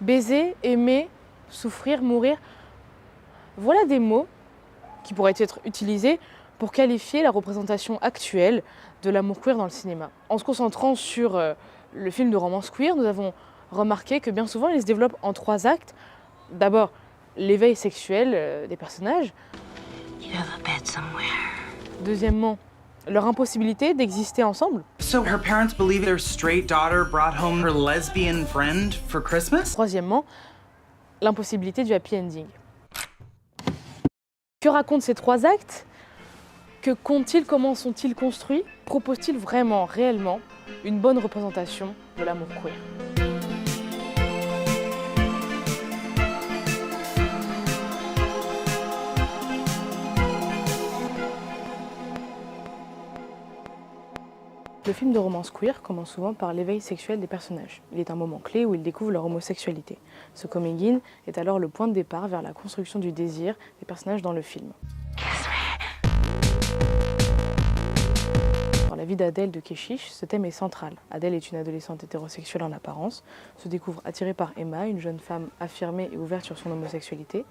Baiser, aimer, souffrir, mourir, voilà des mots qui pourraient être utilisés pour qualifier la représentation actuelle de l'amour queer dans le cinéma. En se concentrant sur le film de romance queer, nous avons remarqué que bien souvent il se développe en 3 actes. D'abord, l'éveil sexuel des personnages. Deuxièmement, leur impossibilité d'exister ensemble. So her parents believe their straight daughter brought home her lesbian friend for Christmas? Troisièmement, l'impossibilité du happy ending. Que racontent ces 3 actes? Que comptent-ils? Comment sont-ils construits? Proposent-ils vraiment, réellement, une bonne représentation de l'amour queer? Le film de romance queer commence souvent par l'éveil sexuel des personnages. Il est un moment clé où ils découvrent leur homosexualité. Ce coming in est alors le point de départ vers la construction du désir des personnages dans le film. Dans la vie d'Adèle de Keshish, ce thème est central. Adèle est une adolescente hétérosexuelle en apparence, se découvre attirée par Emma, une jeune femme affirmée et ouverte sur son homosexualité.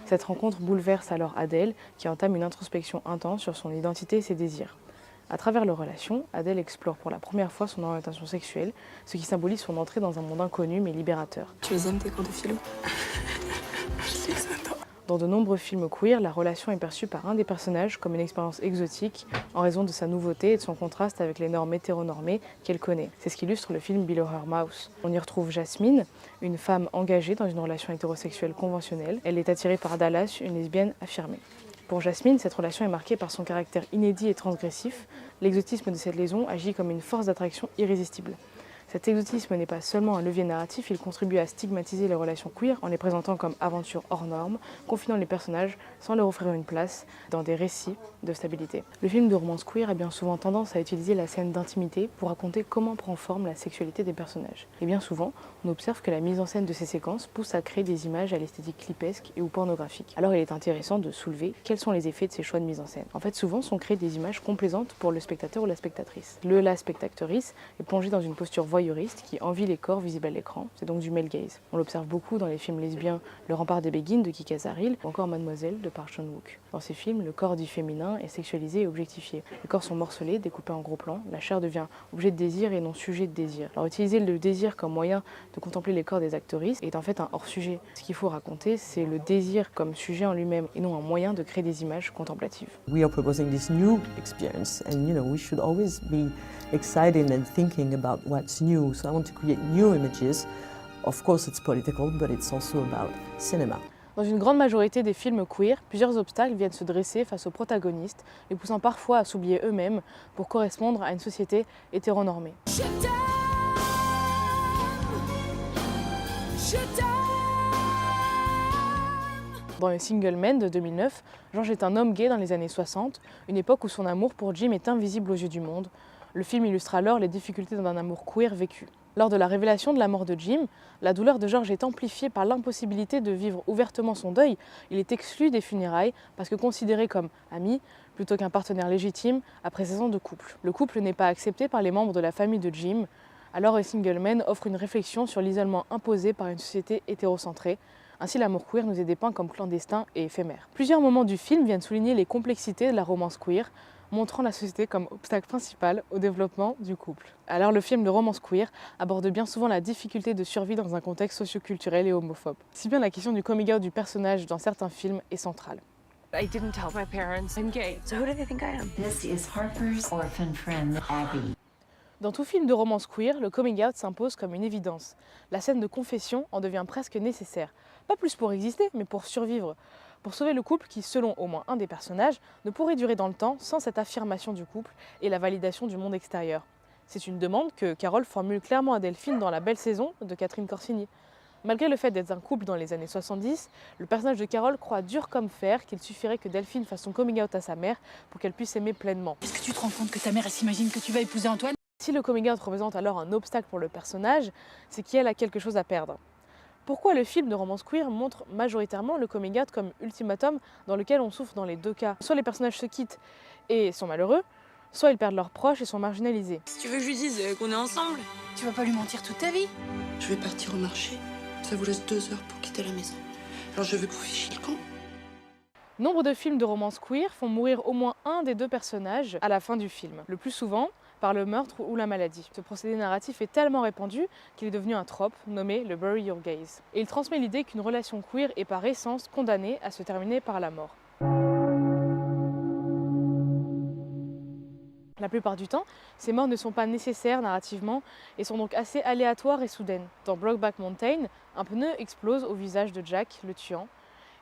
Cette rencontre bouleverse alors Adèle, qui entame une introspection intense sur son identité et ses désirs. À travers leur relation, Adèle explore pour la première fois son orientation sexuelle, ce qui symbolise son entrée dans un monde inconnu mais libérateur. Tu les aimes tes cours de philo? Je les adore. Dans de nombreux films queer, la relation est perçue par un des personnages comme une expérience exotique en raison de sa nouveauté et de son contraste avec les normes hétéronormées qu'elle connaît. C'est ce qu'illustre le film Below Her Mouse. On y retrouve Jasmine, une femme engagée dans une relation hétérosexuelle conventionnelle. Elle est attirée par Dallas, une lesbienne affirmée. Pour Jasmine, cette relation est marquée par son caractère inédit et transgressif. L'exotisme de cette liaison agit comme une force d'attraction irrésistible. Cet exotisme n'est pas seulement un levier narratif, il contribue à stigmatiser les relations queer en les présentant comme aventures hors normes, confinant les personnages sans leur offrir une place dans des récits de stabilité. Le film de romance queer a bien souvent tendance à utiliser la scène d'intimité pour raconter comment prend forme la sexualité des personnages. Et bien souvent, on observe que la mise en scène de ces séquences pousse à créer des images à l'esthétique clipesque et ou pornographique. Alors il est intéressant de soulever quels sont les effets de ces choix de mise en scène. En fait, souvent sont créées des images complaisantes pour le spectateur ou la spectatrice. La spectatrice est plongée dans une posture voyeuriste qui envie les corps visibles à l'écran. C'est donc du male gaze. On l'observe beaucoup dans les films lesbiens Le Rempart des Béguines de Kika Zaril ou encore Mademoiselle de Park Chan-wook. Dans ces films, le corps dit féminin est sexualisé et objectifié. Les corps sont morcelés, découpés en gros plans. La chair devient objet de désir et non sujet de désir. Alors utiliser le désir comme moyen de contempler les corps des actrices est en fait un hors-sujet. Ce qu'il faut raconter, c'est le désir comme sujet en lui-même et non un moyen de créer des images contemplatives. We are proposing this new experience and we should always be excited and thinking about what's new. So I want to create new images. Of course it's political, but it's also about cinema. Dans une grande majorité des films queer, plusieurs obstacles viennent se dresser face aux protagonistes, les poussant parfois à s'oublier eux-mêmes pour correspondre à une société hétéronormée. Dans le Single Man de 2009, George est un homme gay dans les années 60, une époque où son amour pour Jim est invisible aux yeux du monde. Le film illustre alors les difficultés d'un amour queer vécu. Lors de la révélation de la mort de Jim, la douleur de George est amplifiée par l'impossibilité de vivre ouvertement son deuil. Il est exclu des funérailles parce que considéré comme ami plutôt qu'un partenaire légitime après 16 ans de couple. Le couple n'est pas accepté par les membres de la famille de Jim. Alors A Single Man offre une réflexion sur l'isolement imposé par une société hétérocentrée. Ainsi, l'amour queer nous est dépeint comme clandestin et éphémère. Plusieurs moments du film viennent souligner les complexités de la romance queer, montrant la société comme obstacle principal au développement du couple. Alors le film de romance queer aborde bien souvent la difficulté de survie dans un contexte socioculturel et homophobe. Si bien la question du coming out du personnage dans certains films est centrale. I didn't tell my parents I'm gay. So who do they think I am? This is Harper's orphan friend, Abby. Dans tout film de romance queer, le coming out s'impose comme une évidence. La scène de confession en devient presque nécessaire. Pas plus pour exister, mais pour survivre. Pour sauver le couple qui, selon au moins un des personnages, ne pourrait durer dans le temps sans cette affirmation du couple et la validation du monde extérieur. C'est une demande que Carole formule clairement à Delphine dans La Belle Saison de Catherine Corsini. Malgré le fait d'être un couple dans les années 70, le personnage de Carole croit dur comme fer qu'il suffirait que Delphine fasse son coming out à sa mère pour qu'elle puisse s'aimer pleinement. Est-ce que tu te rends compte que ta mère, elle s'imagine que tu vas épouser Antoine? Si le coming out représente alors un obstacle pour le personnage, c'est qu'elle a quelque chose à perdre. Pourquoi le film de romance queer montre majoritairement le coming out comme ultimatum dans lequel on souffre dans les deux cas? Soit les personnages se quittent et sont malheureux, soit ils perdent leurs proches et sont marginalisés. Si tu veux que je lui dise qu'on est ensemble, Tu vas pas lui mentir toute ta vie? je vais partir au marché. Ça vous laisse 2 heures pour quitter la maison. Alors je veux que vous fichiez le camp. Nombre de films de romance queer font mourir au moins un des 2 personnages à la fin du film, le plus souvent par le meurtre ou la maladie. Ce procédé narratif est tellement répandu qu'il est devenu un trope nommé le bury your gays. Et il transmet l'idée qu'une relation queer est par essence condamnée à se terminer par la mort. La plupart du temps, ces morts ne sont pas nécessaires narrativement et sont donc assez aléatoires et soudaines. Dans Brokeback Mountain, un pneu explose au visage de Jack, le tuant,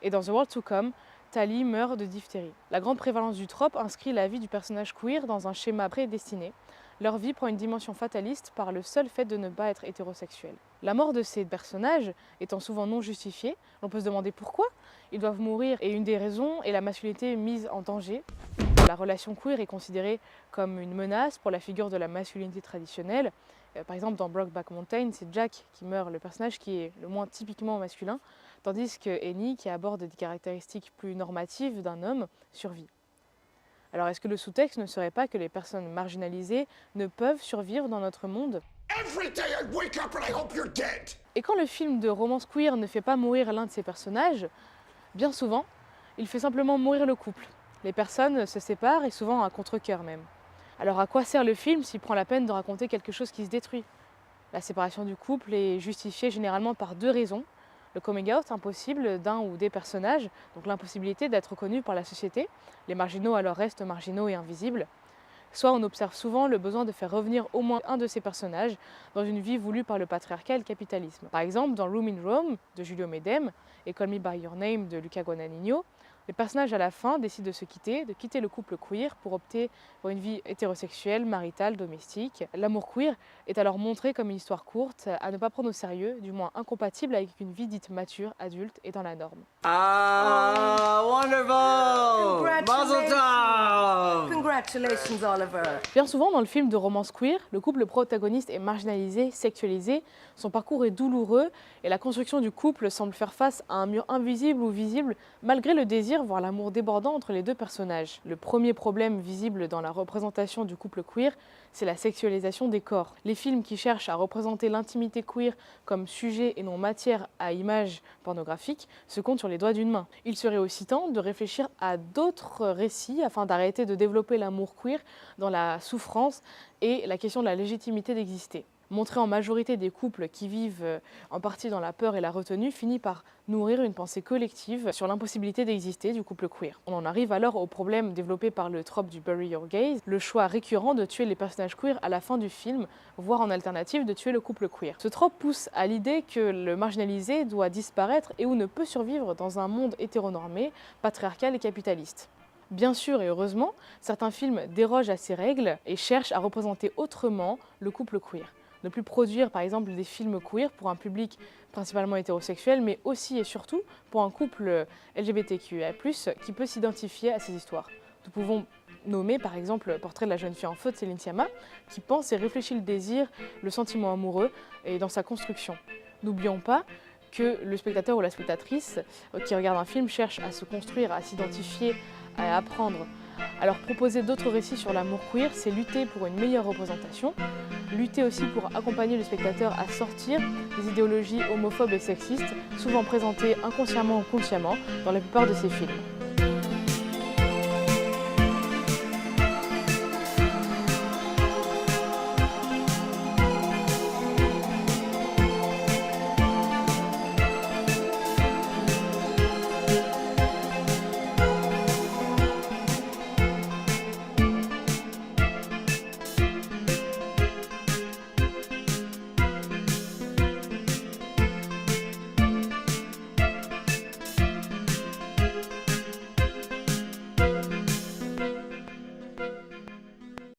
et dans The World to Come, Tally meurt de diphtérie. La grande prévalence du trope inscrit la vie du personnage queer dans un schéma prédestiné. Leur vie prend une dimension fataliste par le seul fait de ne pas être hétérosexuel. La mort de ces personnages étant souvent non justifiée, on peut se demander pourquoi ils doivent mourir, et une des raisons est la masculinité mise en danger. La relation queer est considérée comme une menace pour la figure de la masculinité traditionnelle. Par exemple, dans Brokeback Mountain, c'est Jack qui meurt, le personnage qui est le moins typiquement masculin, tandis que Annie, qui aborde des caractéristiques plus normatives d'un homme, survit. Alors est-ce que le sous-texte ne serait pas que les personnes marginalisées ne peuvent survivre dans notre monde ? Et quand le film de romance queer ne fait pas mourir l'un de ses personnages, bien souvent, il fait simplement mourir le couple. Les personnes se séparent et souvent à contre-cœur même. Alors à quoi sert le film s'il prend la peine de raconter quelque chose qui se détruit ? La séparation du couple est justifiée généralement par 2 raisons. Le coming out impossible d'un ou des personnages, donc l'impossibilité d'être reconnu par la société. Les marginaux alors restent marginaux et invisibles. Soit on observe souvent le besoin de faire revenir au moins un de ces personnages dans une vie voulue par le patriarcat et le capitalisme. Par exemple, dans Room in Rome de Julio Medem et Call Me By Your Name de Luca Guadagnino, les personnages à la fin décident de quitter le couple queer pour opter pour une vie hétérosexuelle, maritale, domestique. L'amour queer est alors montré comme une histoire courte, à ne pas prendre au sérieux, du moins incompatible avec une vie dite mature, adulte et dans la norme. Ah, wonderful! Mazel tov! Congratulations, Oliver. Bien souvent, dans le film de romance queer, le couple protagoniste est marginalisé, sexualisé, son parcours est douloureux et la construction du couple semble faire face à un mur invisible ou visible malgré le désir, voire l'amour débordant entre les 2 personnages. Le premier problème visible dans la représentation du couple queer, c'est la sexualisation des corps. Les films qui cherchent à représenter l'intimité queer comme sujet et non matière à image pornographique se comptent sur les doigts d'une main. Il serait aussi temps de réfléchir à d'autres récits afin d'arrêter de développer l'amour queer dans la souffrance et la question de la légitimité d'exister. Montrer en majorité des couples qui vivent en partie dans la peur et la retenue finit par nourrir une pensée collective sur l'impossibilité d'exister du couple queer. On en arrive alors au problème développé par le trope du bury your gays, le choix récurrent de tuer les personnages queer à la fin du film, voire en alternative de tuer le couple queer. Ce trope pousse à l'idée que le marginalisé doit disparaître et ou ne peut survivre dans un monde hétéronormé, patriarcal et capitaliste. Bien sûr et heureusement, certains films dérogent à ces règles et cherchent à représenter autrement le couple queer. Ne plus produire par exemple des films queer pour un public principalement hétérosexuel, mais aussi et surtout pour un couple LGBTQIA+, qui peut s'identifier à ces histoires. Nous pouvons nommer par exemple Portrait de la jeune fille en feu de Céline Sciamma, qui pense et réfléchit le désir, le sentiment amoureux et dans sa construction. N'oublions pas que le spectateur ou la spectatrice qui regarde un film cherche à se construire, à s'identifier, à apprendre. Alors proposer d'autres récits sur l'amour queer, c'est lutter pour une meilleure représentation, lutter aussi pour accompagner le spectateur à sortir des idéologies homophobes et sexistes, souvent présentées inconsciemment ou consciemment dans la plupart de ces films.